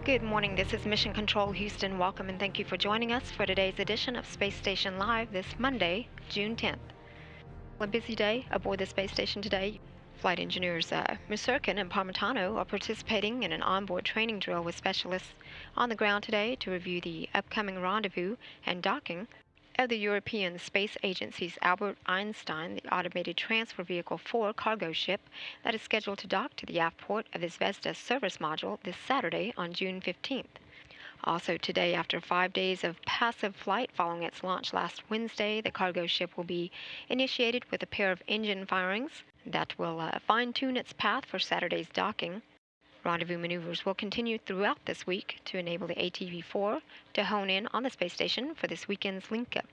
Good morning, this is Mission Control Houston. Welcome and thank you for joining us for today's edition of Space Station Live this Monday, June 10th. A busy day aboard the space station today. Flight engineers Misurkin and Parmitano are participating in an onboard training drill with specialists on the ground today to review the upcoming rendezvous and docking of the European Space Agency's Albert Einstein, the automated transfer vehicle 4 cargo ship that is scheduled to dock to the aft port of the Zvezda service module this Saturday on June 15th. Also today, after 5 days of passive flight following its launch last Wednesday, the cargo ship will be initiated with a pair of engine firings that will fine-tune its path for Saturday's docking. Rendezvous maneuvers will continue throughout this week to enable the ATV-4 to hone in on the space station for this weekend's link-up.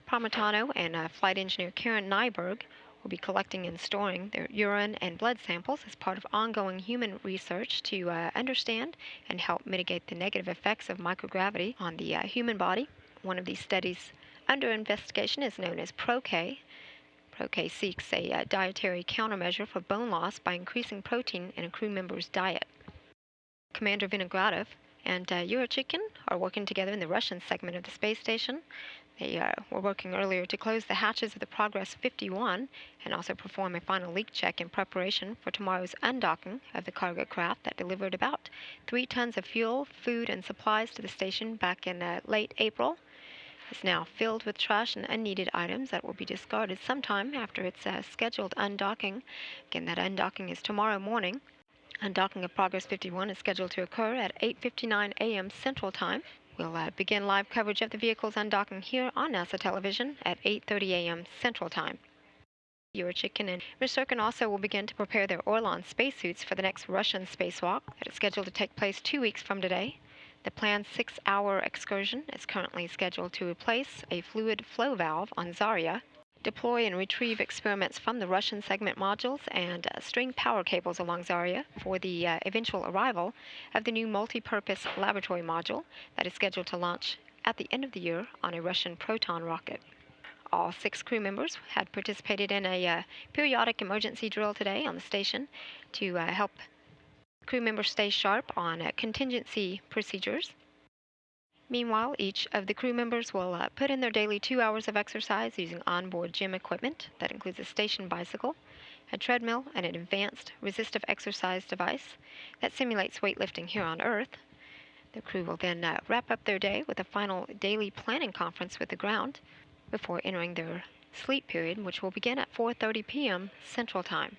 Parmitano and flight engineer Karen Nyberg will be collecting and storing their urine and blood samples as part of ongoing human research to understand and help mitigate the negative effects of microgravity on the human body. One of these studies under investigation is known as ProK. ProK seeks a dietary countermeasure for bone loss by increasing protein in a crew member's diet. Commander Vinogradov and Yurchikin are working together in the Russian segment of the space station. They were working earlier to close the hatches of the Progress 51 and also perform a final leak check in preparation for tomorrow's undocking of the cargo craft that delivered about 3 tons of fuel, food, and supplies to the station back in late April. It's now filled with trash and unneeded items that will be discarded sometime after its scheduled undocking. Again, that undocking is tomorrow morning. Undocking of Progress 51 is scheduled to occur at 8:59 a.m. Central Time. We'll begin live coverage of the vehicle's undocking here on NASA television at 8:30 a.m. Central Time. Yurchikin and Misurkin also will begin to prepare their Orlan spacesuits for the next Russian spacewalk that is scheduled to take place 2 weeks from today. The planned 6-hour excursion is currently scheduled to replace a fluid flow valve on Zarya, deploy and retrieve experiments from the Russian segment modules, and string power cables along Zarya for the eventual arrival of the new multi-purpose laboratory module that is scheduled to launch at the end of the year on a Russian Proton rocket. All 6 crew members had participated in a periodic emergency drill today on the station to help crew members stay sharp on contingency procedures. Meanwhile, each of the crew members will put in their daily 2 hours of exercise using onboard gym equipment that includes a station bicycle, a treadmill, and an advanced resistive exercise device that simulates weightlifting here on Earth. The crew will then wrap up their day with a final daily planning conference with the ground before entering their sleep period, which will begin at 4:30 p.m. Central Time.